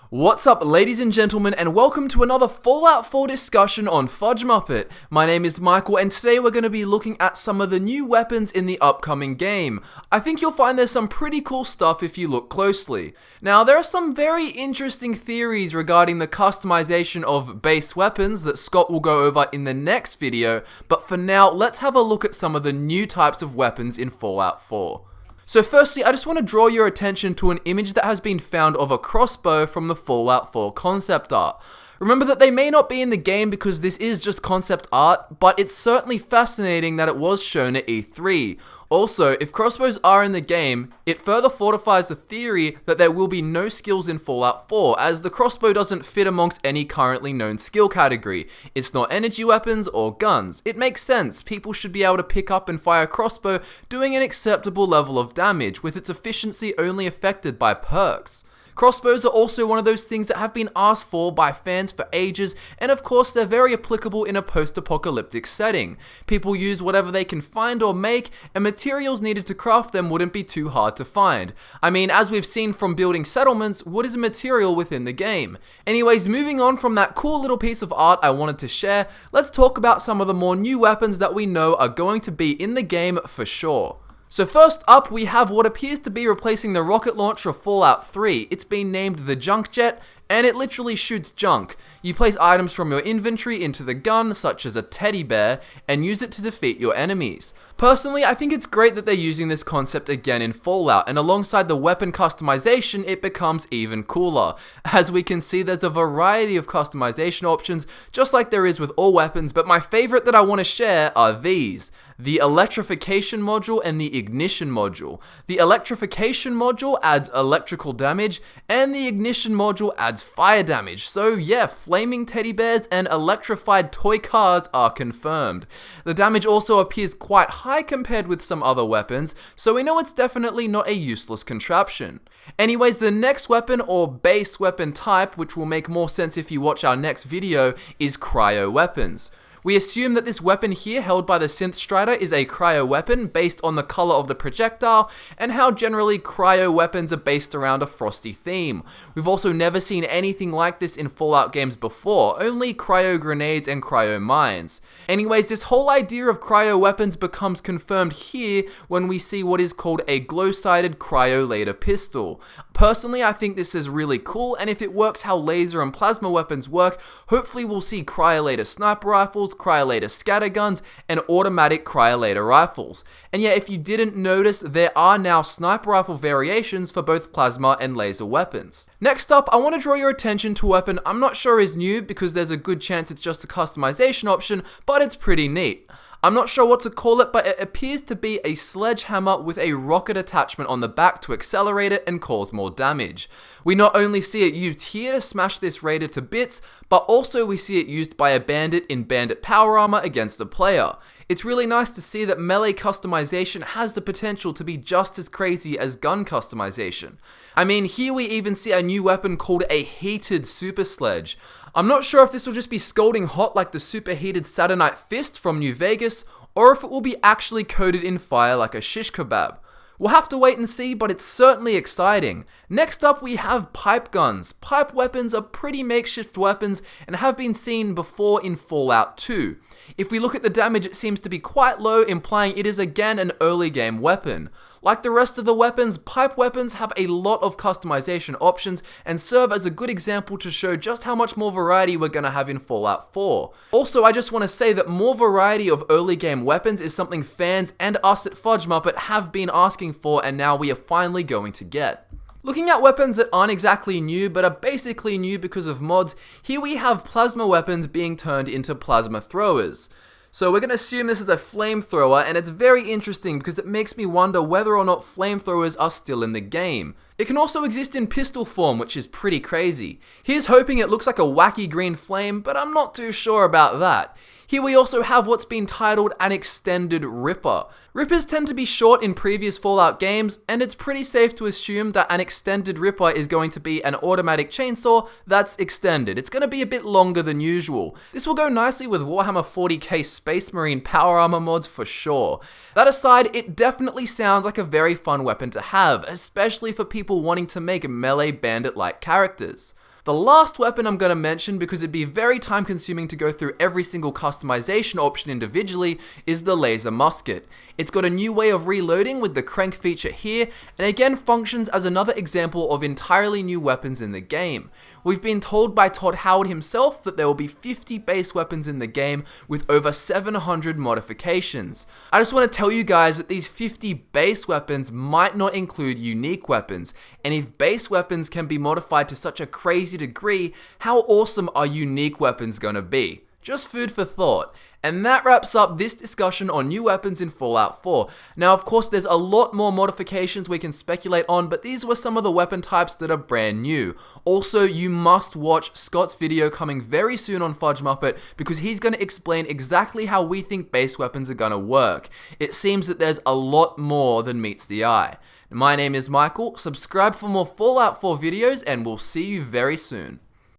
What's up, ladies and gentlemen, and welcome to another Fallout 4 discussion on FudgeMuppet. My name is Michael, and today we're going to be looking at some of the new weapons in the upcoming game. I think you'll find there's some pretty cool stuff if you look closely. Now, there are some very interesting theories regarding the customization of base weapons that Scott will go over in the next video, but for now, let's have a look at some of the new types of weapons in Fallout 4. So firstly, I just want to draw your attention to an image that has been found of a crossbow from the Fallout 4 concept art. Remember that they may not be in the game because this is just concept art, but it's certainly fascinating that it was shown at E3. Also, if crossbows are in the game, it further fortifies the theory that there will be no skills in Fallout 4, as the crossbow doesn't fit amongst any currently known skill category. It's not energy weapons or guns. It makes sense, people should be able to pick up and fire a crossbow doing an acceptable level of damage, with its efficiency only affected by perks. Crossbows are also one of those things that have been asked for by fans for ages, and of course they're very applicable in a post-apocalyptic setting. People use whatever they can find or make, and materials needed to craft them wouldn't be too hard to find. I mean, as we've seen from building settlements, wood is a material within the game. Anyways, moving on from that cool little piece of art I wanted to share, let's talk about some of the more new weapons that we know are going to be in the game for sure. So first up, we have what appears to be replacing the rocket launcher of Fallout 3. It's been named the Junk Jet, and it literally shoots junk. You place items from your inventory into the gun, such as a teddy bear, and use it to defeat your enemies. Personally, I think it's great that they're using this concept again in Fallout, and alongside the weapon customization, it becomes even cooler. As we can see, there's a variety of customization options, just like there is with all weapons, but my favorite that I want to share are these: the electrification module and the ignition module. The electrification module adds electrical damage, and the ignition module adds fire damage. So yeah, flaming teddy bears and electrified toy cars are confirmed. The damage also appears quite high compared with some other weapons, so we know it's definitely not a useless contraption. Anyways, the next weapon or base weapon type, which will make more sense if you watch our next video, is cryo weapons. We assume that this weapon here held by the Synth Strider is a cryo weapon based on the color of the projectile and how generally cryo weapons are based around a frosty theme. We've also never seen anything like this in Fallout games before, only cryo grenades and cryo mines. Anyways, this whole idea of cryo weapons becomes confirmed here when we see what is called a glow-sighted cryo laser pistol. Personally, I think this is really cool, and if it works how laser and plasma weapons work, hopefully we'll see cryolator sniper rifles, cryolator scatterguns, and automatic cryolator rifles. And yeah, if you didn't notice, there are now sniper rifle variations for both plasma and laser weapons. Next up, I want to draw your attention to a weapon I'm not sure is new because there's a good chance it's just a customization option, but it's pretty neat. I'm not sure what to call it, but it appears to be a sledgehammer with a rocket attachment on the back to accelerate it and cause more damage. We not only see it used here to smash this raider to bits, but also we see it used by a bandit in bandit power armor against a player. It's really nice to see that melee customization has the potential to be just as crazy as gun customization. I mean, here we even see a new weapon called a heated super sledge. I'm not sure if this will just be scalding hot like the superheated Saturnite fist from New Vegas, or if it will be actually coated in fire like a shish kebab. We'll have to wait and see, but it's certainly exciting. Next up, we have pipe guns. Pipe weapons are pretty makeshift weapons and have been seen before in Fallout 2. If we look at the damage, it seems to be quite low, implying it is again an early game weapon. Like the rest of the weapons, pipe weapons have a lot of customization options and serve as a good example to show just how much more variety we're going to have in Fallout 4. Also, I just want to say that more variety of early game weapons is something fans and us at FudgeMuppet have been asking for, and now we are finally going to get. Looking at weapons that aren't exactly new, but are basically new because of mods, here we have plasma weapons being turned into plasma throwers. So we're going to assume this is a flamethrower, and it's very interesting because it makes me wonder whether or not flamethrowers are still in the game. It can also exist in pistol form, which is pretty crazy. Here's hoping it looks like a wacky green flame, but I'm not too sure about that. Here we also have what's been titled an extended ripper. Rippers tend to be short in previous Fallout games, and it's pretty safe to assume that an extended ripper is going to be an automatic chainsaw that's extended. It's going to be a bit longer than usual. This will go nicely with Warhammer 40k Space Marine power armor mods for sure. That aside, it definitely sounds like a very fun weapon to have, especially for people wanting to make melee bandit-like characters. The last weapon I'm going to mention, because it'd be very time consuming to go through every single customization option individually, is the laser musket. It's got a new way of reloading with the crank feature here, and again functions as another example of entirely new weapons in the game. We've been told by Todd Howard himself that there will be 50 base weapons in the game with over 700 modifications. I just want to tell you guys that these 50 base weapons might not include unique weapons, and if base weapons can be modified to such a crazy degree, how awesome are unique weapons gonna be? Just food for thought. And that wraps up this discussion on new weapons in Fallout 4. Now, of course, there's a lot more modifications we can speculate on, but these were some of the weapon types that are brand new. Also, you must watch Scott's video coming very soon on FudgeMuppet, because he's going to explain exactly how we think base weapons are going to work. It seems that there's a lot more than meets the eye. My name is Michael. Subscribe for more Fallout 4 videos, and we'll see you very soon.